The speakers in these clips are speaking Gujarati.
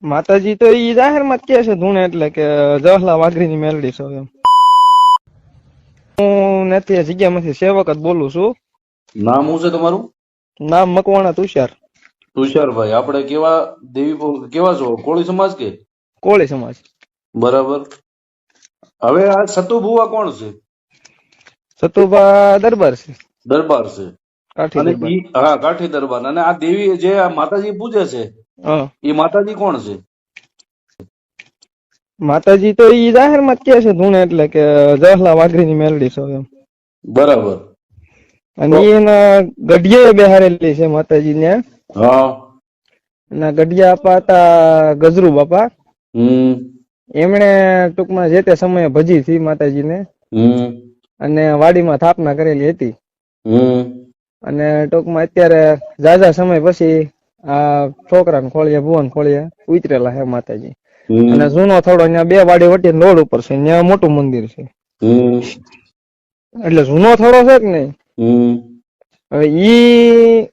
માતાજી તો ઈ જાહેરમાં જ કે છે ધૂણે એટલે કે જવાહરલાલ વાઘરીની મેલડી છો એમ. હું નથી જગ્યામાંથી સેવક જ બોલું છું. નામ શું છે તમારું? નામ મકવાણા તુષાર. તુષારભાઈ, આપણે કેવા કેવા છો? કોળી સમાજ કે કોળી સમાજ. બરાબર. હવે આ સતુભુવા કોણ છે? સતુભા દરબાર છે. દરબાર છે. કાઠી અને દરબાર. હા, કાઠી દરબાર. અને આ દેવી જે આ માતાજી પૂજે છે હા, એ માતાજી કોણ છે? માતાજી તો ઈ જાહેરમાં જ કે છે ધૂણે એટલે કે જવાહરલાલ વાઘરીની મેલડી છો એમ. બરાબર. અને તો ઈ એના ગઢિયે બેહારેલી છે માતાજી ને. હા. એના ગઢિયા આપા હતા ગજરુ બાપા. એમણે ટૂંકમાં જે તે સમયે ભજી હતી માતાજીને અને વાડીમાં સ્થાપના કરેલી હતી. અને ટૂંકમાં અત્યારે ઝાઝા સમય પછી આ છોકરાને ખોળીએ ભુવન ખોળીએ ઉતરેલા છે માતાજી. અને જૂનો થોડો ત્યાં બે વાડી વચ્ચે રોડ ઉપર છે, ત્યાં મોટું મંદિર છે. એટલે જૂનો થોડો છે કે નહીં. હવે ઈ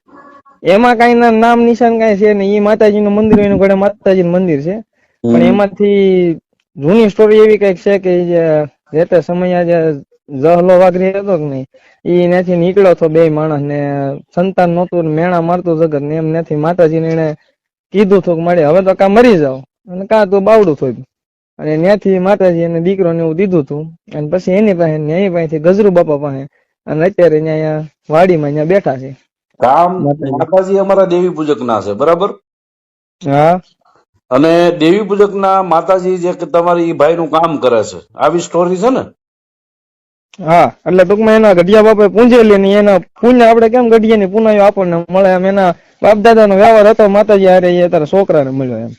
એમાં કઈ નામ નિશાન કઈ છે ને, ઈ માતાજી નું મંદિર એનું ઘરે માતાજી નું મંદિર છે. પણ એમાંથી જૂની સ્ટોરી એવી કઈક છે કે જે તે સમય જે જહલો વાઘરી હતો કે નહીં, ઈ ત્યાંથી નીકળ્યો હતો બે માણસ ને સંતાન નહોતું મેણા મારતું જગત ને એમ નથી માતાજીને એને કીધું હતું કે મળે હવે તો કા મરી જાવ અને કા તો બાવડું થોડું. અને ત્યાંથી માતાજી એને દીકરો ને એવું દીધું હતું. અને પછી એની પાસે એની પાસેથી ગજરુ બાપા પાસે અને અત્યારે અહીંયા વાડીમાં અહીંયા બેઠા છે. કામ માતાજી અમારા દેવી પૂજક ના છે, બરાબર. હા. અને દેવી પૂજક ના માતાજી જે તમારી ભાઈ નું કામ કરે છે, આવી સ્ટોરી છે ને? હા, એટલે ટૂંકમાં એના ગઢિયા બાપા પૂંજેલી ને એના પુણ્ય આપડે કેમ ગઢિયા ની પુનાયો આપણને મળે એમ એના બાપ દાદા નો વ્યવહાર હતો માતાજી હારે એ તારા છોકરાને મળ્યો એમ.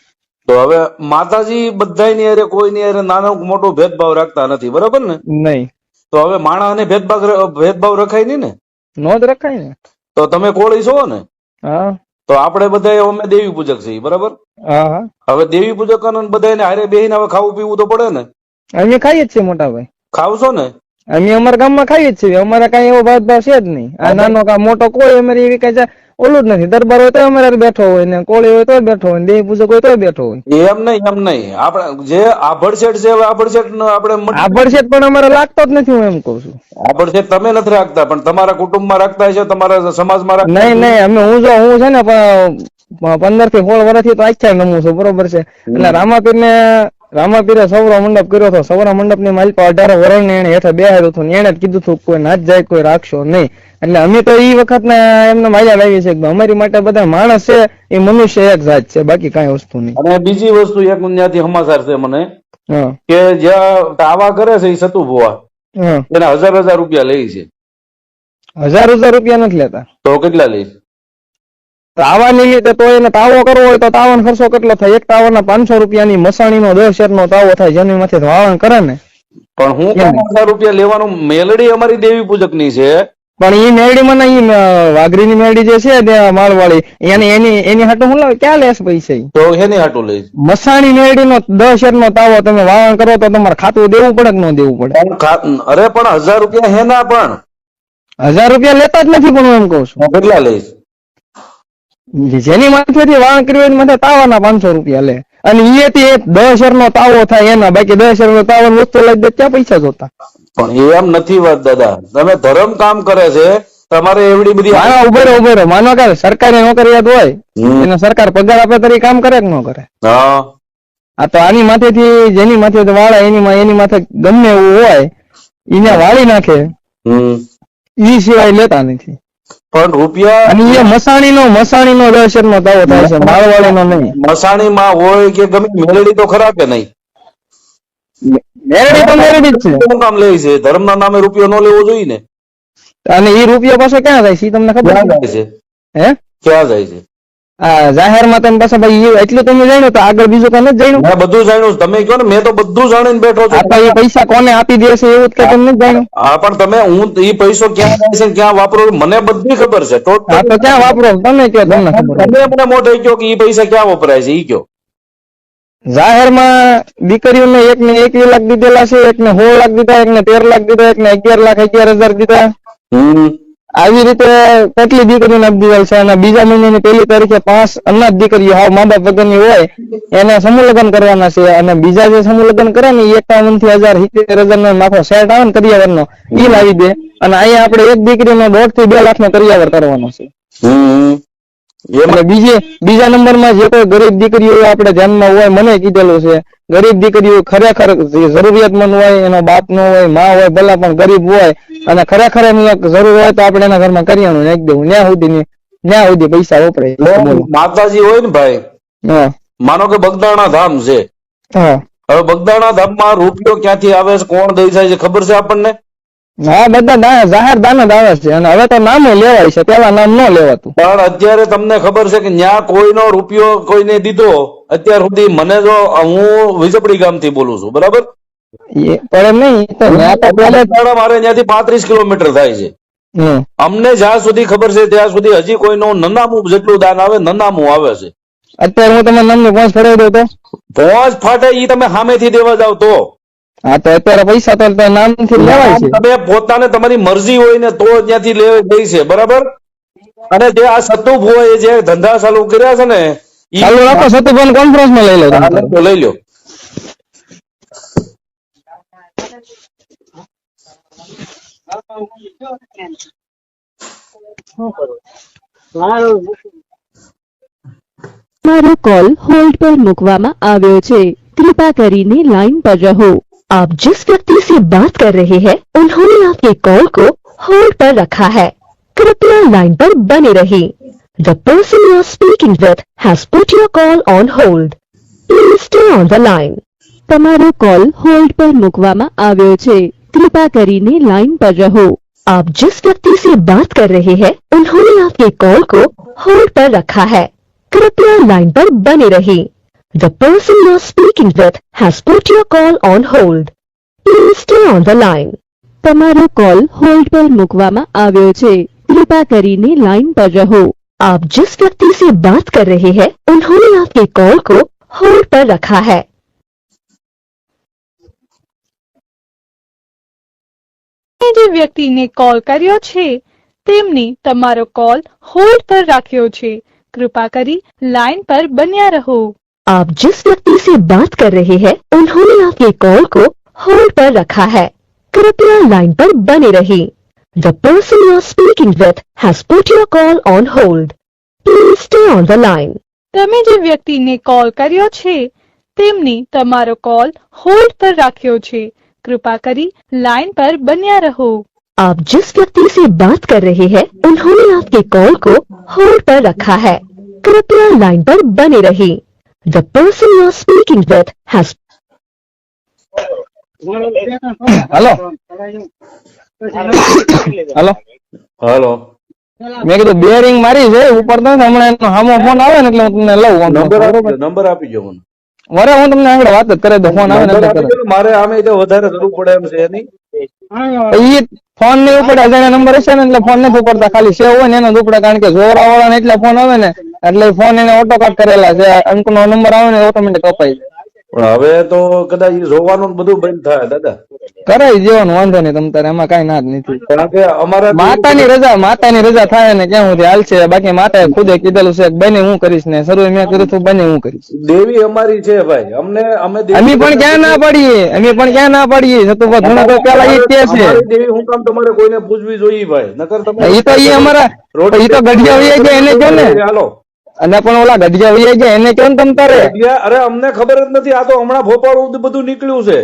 તો હવે માતાજી બધાની હારે કોઈની હારે નાનો મોટો ભેદભાવ રાખતા નથી, બરાબર ને? નહીં. તો હવે માણસ ને ભેદભાવ રખાય નહીં ને? નો જ રખાય ને. તો તમે કોળી છો ને? હા. તો આપણે બધા અમે દેવી પૂજક છીએ, બરાબર. હા હા. હવે દેવી પૂજક બધાને હારે બેહીને હવે ખાવું પીવું તો પડે ને? અમે ખાઈએ જ છીએ મોટા ભાઈ. ખાવ છો ને? અમે અમારા ગામમાં ખાઈએ જ છીએ. અમારા કઈ એવો ભેદભાવ છે જ નહીં. આ નાનો કા મોટો કોઈ અમારી એવી કઈ ઓલું જ નથી. દરબાર હોય તો અમારે બેઠો હોય ને કોળી હોય તો બેઠો હોય, દેવી પૂજક હોય તો બેઠો હોય. એમ નહીં, એમ નહીં. આપણે જે આભડશેઠ છે, હવે આભડશેઠ આપણે આભડશેઠ પણ અમારે લાગતો જ નથી, હું એમ કઉ છું. આભડશેઠ તમે નથી રાખતા, પણ તમારા કુટુંબમાં રાખતા છે, તમારા સમાજમાં રાખતા? નહીં નહીં, અમે હું છે ને 15 થી 16 વર્ષથી તો આખ્યા નમું છું, બરોબર છે. એટલે રામાપીરે સૌરો મંડપ કર્યો હતો. સૌરા મંડપ ની માલિકા 18 વર્ષ ને એને હેઠળ બેહાડ્યું હતું. એને જ કીધું હતું કોઈ નાચ જાય કોઈ રાખશો નહીં. એટલે અમે તો ઈ વખત ના એમને માયા લાવી છે કે અમારી માટે બધા માણસ છે એ મનુષ્ય એક જાત છે, બાકી કઈ વસ્તુ નહીં. અને બીજી વસ્તુ એક ત્યાંથી સમાચાર છે મને કે જ્યાં આવા કરે છે એ સતુભુવા એના 1000 રૂપિયા લે છે. 1000 રૂપિયા નથી લેતા. તો કેટલા લે? તાવા નિમિત્તે તો એને તાવો કરવો હોય તો તાવાનો ખર્ચો કેટલો થાય? એક તાવાના 500 રૂપિયાની મસાણીનો 10 શેરનો તાવો થાય, જેની માંથી વાવણ કરે ને. પણ હું 1000 રૂપિયા લેવાનું? મેલડી અમારી દેવી પૂજક ની છે. પણ ઈ મેરડી માં ઈ વાઘરીની મેરડી જે છે ત્યાં માળવાળી એની હાટું હું લાવે ક્યાં લેસ પૈસા? તો એની હાટું લે? મસાણી મેરડી નો 10 શેરનો તાવો તમે વાવણ કરો તો તમારે ખાતું દેવું પડે કે ન દેવું પડે? અરે પણ 1000 રૂપિયા હેના? પણ 1000 રૂપિયા લેતા જ નથી. પણ હું એમ કઉ છું કેટલા લઈશ? જેની માથેથી વાવણ કર્યું એની માથે તાવાના 500 રૂપિયા લે. અને ઈએથી 10 શેરનો તાવો થાય એના, બાકી 10 શેરનો તાવો વસ્તુ લઈ દે ક્યાં પૈસા જોતા? પણ એમ નથી વાત દાદા, તમે ધર્મ કામ કરે છે, તમારે એવડી બધી ઉભો રહો. માનો કે સરકારી નોકરિયાત હોય એને સરકાર પગાર આપે તરી કામ કરે કે ન કરે? આ તો આની માથેથી જેની માથે વાળે એની માથે ગમે એવું હોય એને વાળી નાખે, ઈ સિવાય લેતા નથી. પણ રૂપિયા અને એ મસાણીનો 10 શેરનો તાવો થાય છે, માળવાળીનો નહીં. મસાણીમાં હોય કે ગમે, મેલડી તો ખરા કે નહીં? મેરડી તો મેરડી જ છે. શું કામ લે છે? ધર્મના નામે રૂપિયો ન લેવો જોઈએ ને? અને એ રૂપિયો પાછો ક્યાં જાય છે તમને ખબર છે? હે, ક્યાં જાય છે? આ જાહેરમાં તમે પાછા ભાઈ એટલું તમે જાણ્યું તો આગળ બીજું કઈ નથી જાણ્યું? મેં બધું જાણ્યું. તમે કહો ને, મેં તો બધું જાણીને બેઠો છું. એ પૈસા કોને આપી દે છે એવું કે તમને નથી જાણ્યું? હા, પણ તમે એ પૈસો ક્યાં જાય છે, ક્યાં વાપરો, મને બધી ખબર છે. તો ક્યાં વાપરો તમે કહો, તમને ખબર. તમે મને મોઢે કહો કે એ પૈસા ક્યાં વપરાય છે, એ કહો. જાહેરમાં દીકરીઓને એકને 21 લાખ દીધેલા છે, એકને 16 લાખ દીધા, એકને 13 લાખ દીધા, એકને 11 લાખ 11,000 દીધા. આવી રીતે કેટલી દીકરીઓને અપદીવાલ છે અને બીજા મહિનાની 1 તારીખે 5 અનાથ દીકરીઓ હાવ મા બાપ વગરની હોય એને સમૂહ લગ્ન કરવાના છે અને બીજા જે સમૂહ લગ્ન કરે ને 51 થી 70,000 નો નાખો સેટ આવે ને કરિયાવરનો ઈ લાવી દે અને અહીંયા આપણે એક દીકરીનો 1.5 થી 2 લાખનો કરિયાવર કરવાનો છે. અને બીજા નંબરમાં જે કોઈ ગરીબ દીકરીઓ આપણે ધ્યાનમાં હોય મને કીધેલું છે ગરીબ દીકરીઓ ખરેખર જરૂરિયાતમંદ હોય એનો બાપ ન હોય માં હોય ભલા પણ ગરીબ હોય અને ખરેખર એની જરૂર હોય તો આપણે એના ઘરમાં કરિયાણું નાખી દેવું ન્યા સુધી પૈસા વપરાય. માતાજી હોય ને ભાઈ માનો કે બગદાણા ધામ છે હવે બગદાણા ધામમાં રૂપિયો ક્યાંથી આવે છે કોણ દઈ જાય છે ખબર છે આપણને? હા બધા જાહેર દાન જ આવે છે અને હવે તો નામ લેવાય છે પેલા નામ ન લેવાતું. પણ અત્યારે તમને ખબર છે કે ન્યા કોઈનો રૂપિયો કોઈને દીધો અત્યાર સુધી મને જો હું વિજપડી ગામથી બોલું છું બરાબર પણ નહીં મારે ત્યાંથી 35 કિલોમીટર થાય છે. અમને જ્યાં સુધી ખબર છે ત્યાં સુધી હજી કોઈનું નનામું જેટલું દાન આવે નનામું આવે છે. અત્યારે હું તમે નામની પહોંચ ફરાવી દઉં તો પહોંચ ફાટે ઈ તમે સામેથી દેવા જાવ તો હા તો અત્યારે પૈસા તો નામથી લેવાય છે. તમે પોતાને તમારી મરજી હોય ને તો ત્યાંથી લઈ છે બરાબર. અને જે આ સતુભ હોય જે ધંધા ચાલુ કર્યા છે ને ચાલુ રાખો સતુભાઈ કોન્ફરન્સમાં લઈ લો લઈ લો. તમારો કોલ होल्ड पर मुकवामा આવ્યો છે कृपा કરીને लाइन पर रहो आप जिस व्यक्ति से बात कर रहे हैं उन्होंने आपके कॉल को होल्ड पर रखा है कृपया लाइन पर बने रहिए The person you are speaking with has put your call on hold please stay on the line તમારો કોલ હોલ્ડ પર મુકવામાં આવ્યો છે कृपा કરીને लाइन पर रहो आप जिस व्यक्ति से बात कर रहे हैं उन्होंने आपके कॉल को होल्ड पर रखा है कृपया लाइन पर बने रहिए The person you are speaking with has put your call on hold please stay on the line તમારો કોલ હોલ્ડ પર મુકવામાં આવ્યો છે कृपा કરીને लाइन पर रहो आप जिस व्यक्ति से बात कर रहे हैं उन्होंने आपके कॉल को होल्ड पर रखा है જે વ્યક્તિને કોલ કર્યો છે તેમની તમારો કોલ હોલ્ડ પર રાખ્યો છે કૃપા કરી લાઈન પર બન્યા રહો आप जिस व्यक्ति से बात कर रहे हैं उन्होंने आपके कॉल को होल्ड पर रखा है कृपया लाइन पर बने रहिए The person you are speaking with has put your call on hold please stay on the line તમે જે વ્યક્તિને કોલ કર્યો છે તેમની તમારો કોલ હોલ્ડ પર રાખ્યો છે કૃપા કરી લાઈન પર બન્યા રહો आप जिस व्यक्ति से बात कर रहे हैं उन्होंने आपके कॉल को होल्ड पर रखा है कृपया लाइन पर बने रहिए The person you are speaking with has hello hello હાલો મેં કીધું બેરિંગ મારી છે ઉપર તો હમણાં એનો સામો ફોન આવે ને એટલે હું તમને લઉં નંબર આપી દો મને વરે હું તમને આગળ વાત જ કરે તો ફોન આવે ને મારે આમે વધારે જરૂર પડે એમ છે એની ઈ ફોન નહીં ઉપડે અજાણ્યા નંબર હશે ને એટલે ફોન નથી ઉપડતા ખાલી સેવ હોય ને એનો જ ઉપડે કારણ કે જોરા વાળા ને એટલે ફોન આવે ને એટલે ફોન એને ઓટો કટ કરેલા છે અંક નો નંબર આવે ને ઓટોમેટિક કપાઈ પણ હવે તો કદાચ જોવાનું બધું બંધ થાય દાદા કરાઈ દેવાનું વાંધો નહીં તમ તારે એમાં કઈ ના જ નથી કારણ કે અમારા માતાની રજા થાય ને ક્યાં સુધી હાલશે બાકી માતાએ ખુદે કીધેલું છે બને હું કરીશ ને શરૂ મેં કર્યું હતું બને હું કરીશ દેવી અમારી છે ભાઈ અમે પણ ક્યાં ના પાડીએ તો પેલા ઈ કે છે દેવી હું કામ તમારે કોઈને પૂછવી જોઈએ ભાઈ નકર તમે ઈ તો અમારા ઈ તો ગઢિયા વૈયા ગયા એને કહો ને હાલો અને પણ ઓલા ગઢિયા વૈયા ગયા એને કેમ તમ તારે અરે અમને ખબર જ નથી આ તો હમણાં ભોપાળ બધું નીકળ્યું છે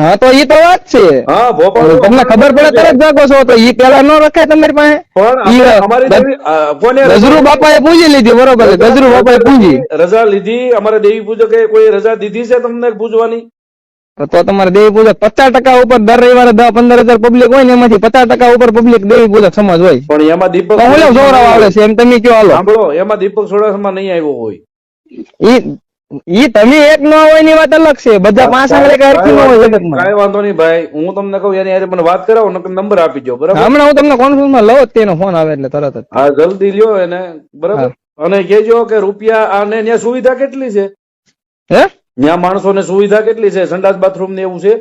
હા તો ઈ તો વાત છે હા ભોપાળ તમને ખબર પડે તરત જાગો છો તો ઈ પેલા ન રખાય તમારી પાસે પણ ગજરુ બાપાએ પૂજી લીધી બરોબર ગજરુ બાપાએ પૂજી રજા લીધી અમારે દેવી પૂજકે કોઈ રજા દીધી છે તમને પૂજવાની તો તમારે દેવી પૂજક 50% ઉપર દર રવિવારે 10-15 હજાર પબ્લિક હોય ને એમાંથી 50% ઉપર પબ્લિક દેવી પૂજક સમાજ હોય પણ એમાં દીપક જોરાવ આવે છે એમ તમે કયો હાલો સાંભળો એમાં દીપક સોડાસમાં નહીં આવ્યો હોય ઈ તમે એક ન હોય ની વાત અલગ છે બધા 5 આંગળે કારથી ન હોય જગતમાં કાઈ વાંધો નહીં ભાઈ હું તમને કહું એની યારે મને વાત કરાવો ને નંબર આપી દો બરાબર હમણાં હું તમને કોન્ફરન્સમાં લઉં તેનો ફોન આવે એટલે તરત જ હા જલ્દી લ્યો એને બરાબર અને કહેજો કે રૂપિયા આને ત્યાં સુવિધા કેટલી છે હે ત્યાં માણસોને સુવિધા કેટલી છે સંડાસ બાથરૂમ ને એવું છે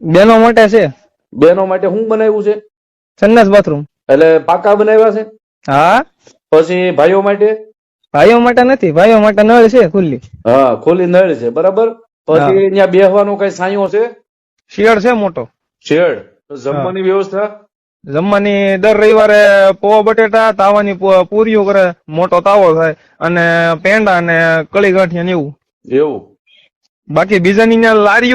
બેનો માટે છે બેનો માટે શું બનાવ્યું છે સંડાસ બાથરૂમ એટલે પાકા બનાવ્યા છે? હા. પછી ભાઈઓ માટે? ભાઈઓ માટે નથી, ભાઈઓ માટે નળ છે ખુલ્લી. હા, ખુલ્લી નળ છે, બરાબર. પછી ત્યાં બેસવાનો કઈ સાયો છે? શેડ છે મોટો. શેડ. જમવાની વ્યવસ્થા? જમવાની દર રવિવારે પોવા બટેટા તાવાની પૂરીઓ કરે, મોટો તાવો થાય, અને પેંડા અને કળી ગાંઠિયા ને એવું. એવું? બાકી બીજાની ત્યાં લારીઓ